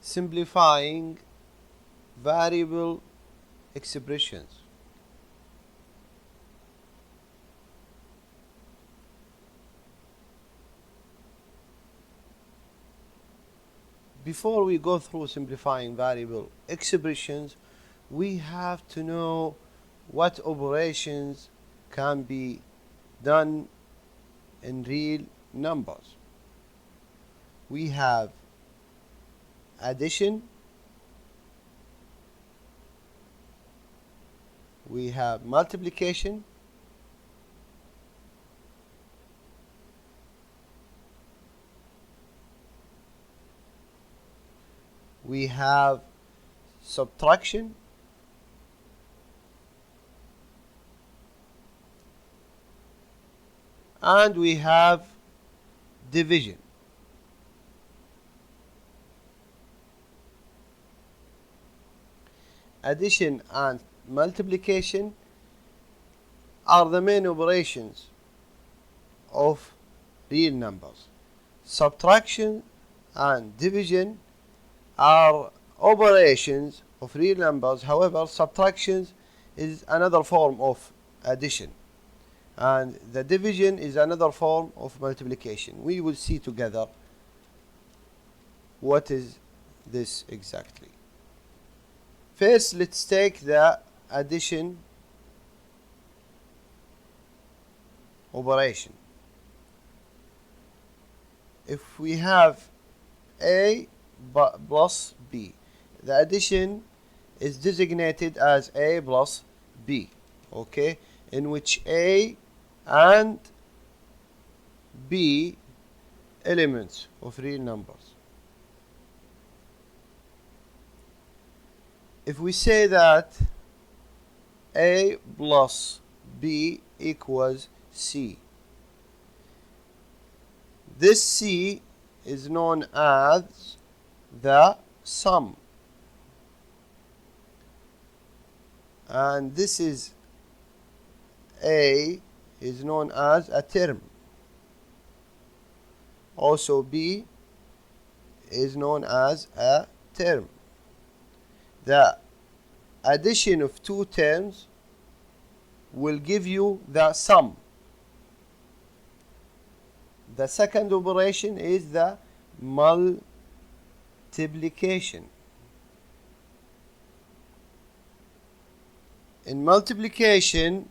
simplifying variable expressions. Before we go through simplifying variable expressions, we have to know what operations can be done in real numbers. We have addition, we have multiplication, we have subtraction, and we have division. Addition and multiplication are the main operations of real numbers. Subtraction and division are operations of real numbers. However, subtraction is another form of addition, and the division is another form of multiplication. We will see together what is this exactly. First, let's take the addition operation. If we have A plus B, the addition is designated as A plus B, okay, in which A and B elements of real numbers. If we say that A plus B equals C, this C is known as the sum, and this is A is known as a term. Also B is known as a term. The addition of two terms will give you the sum. The second operation is the multiplication. In multiplication,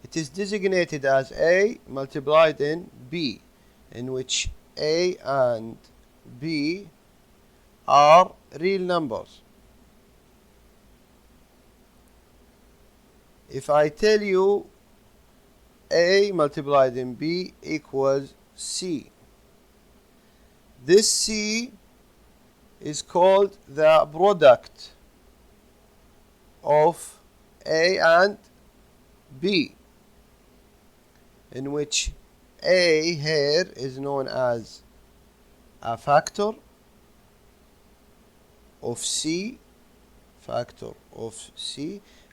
it is designated as A multiplied in B, in which A and B are real numbers. If I tell you A multiplied in B equals C, this C is called the product of A and B, in which A here is known as a factor of C,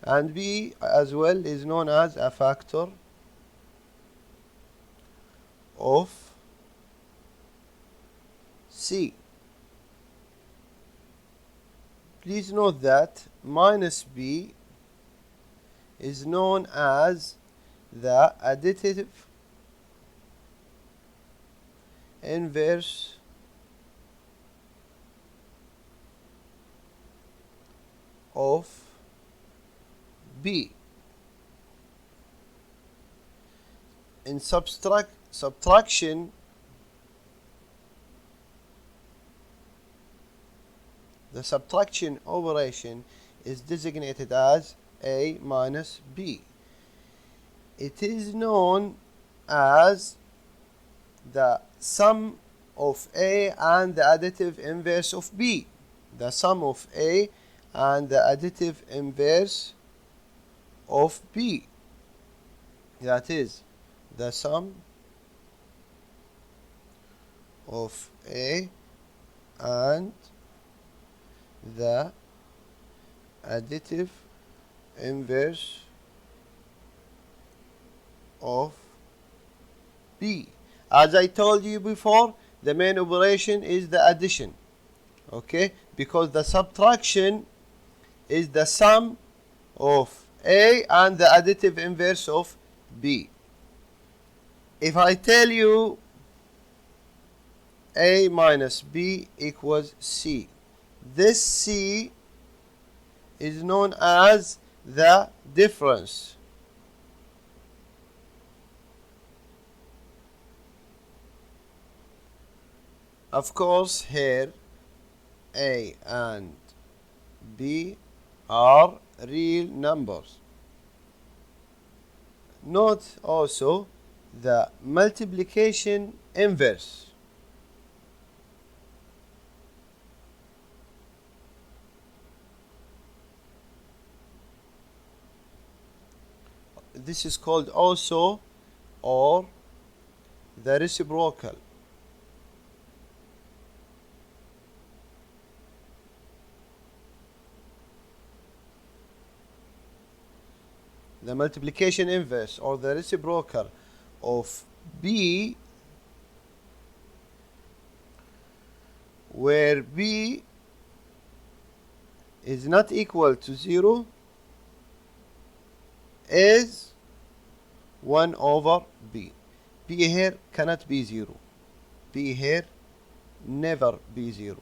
and B as well is known as a factor of C. Please note that minus B is known as the additive inverse of B. In subtraction, the subtraction operation is designated as A minus B. It is known as the sum of A and the additive inverse of B. The sum of A and the additive inverse of B. That is, the sum of A and the additive inverse of B. As I told you before, the main operation is the addition. Okay, because the subtraction is the sum of A and the additive inverse of B. If I tell you A minus B equals C, this C is known as the difference. Of course, here A and B are real numbers. Note also the multiplication inverse. This is called also or the reciprocal. The multiplication inverse or the reciprocal of B, where B is not equal to 0, is 1 over B. B here cannot be 0. B here never be 0.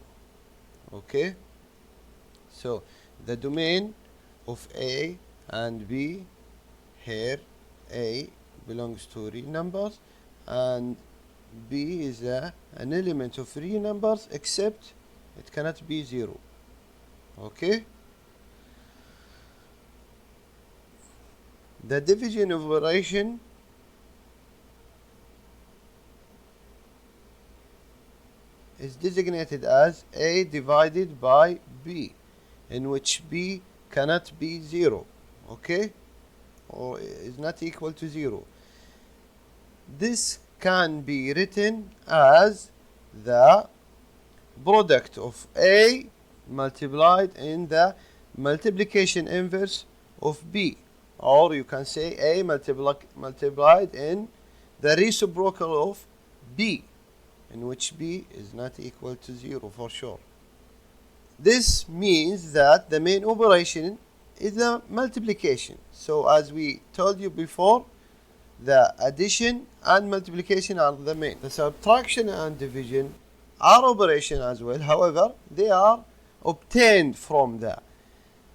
Okay? So the domain of A and B, here A belongs to real numbers and B is an element of real numbers, except it cannot be 0. Okay? The division operation is designated as A divided by B, in which B cannot be 0. Okay? Or is not equal to 0. This can be written as the product of A multiplied in the multiplication inverse of B, or you can say A multiplied in the reciprocal of B, in which B is not equal to 0 for sure. This means that the main operation is the multiplication. So as we told you before, the addition and multiplication are the main. The subtraction and division are operation as well. However, they are obtained from the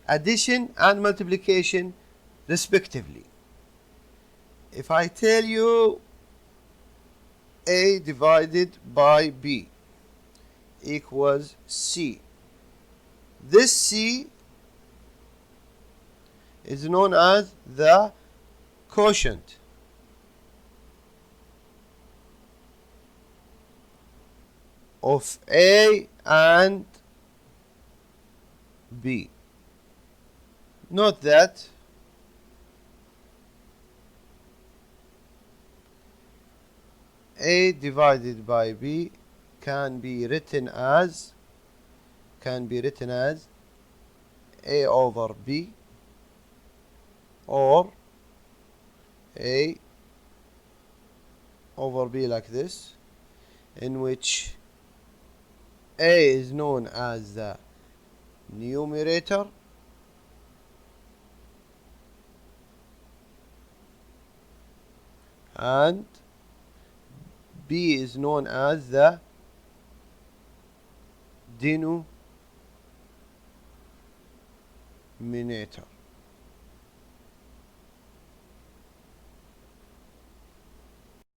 addition and multiplication respectively. If I tell you A divided by B equals C, this C is known as the quotient of A and B. Note that A divided by B can be written as A over B, or A over B like this, in which A is known as the numerator and B is known as the denominator.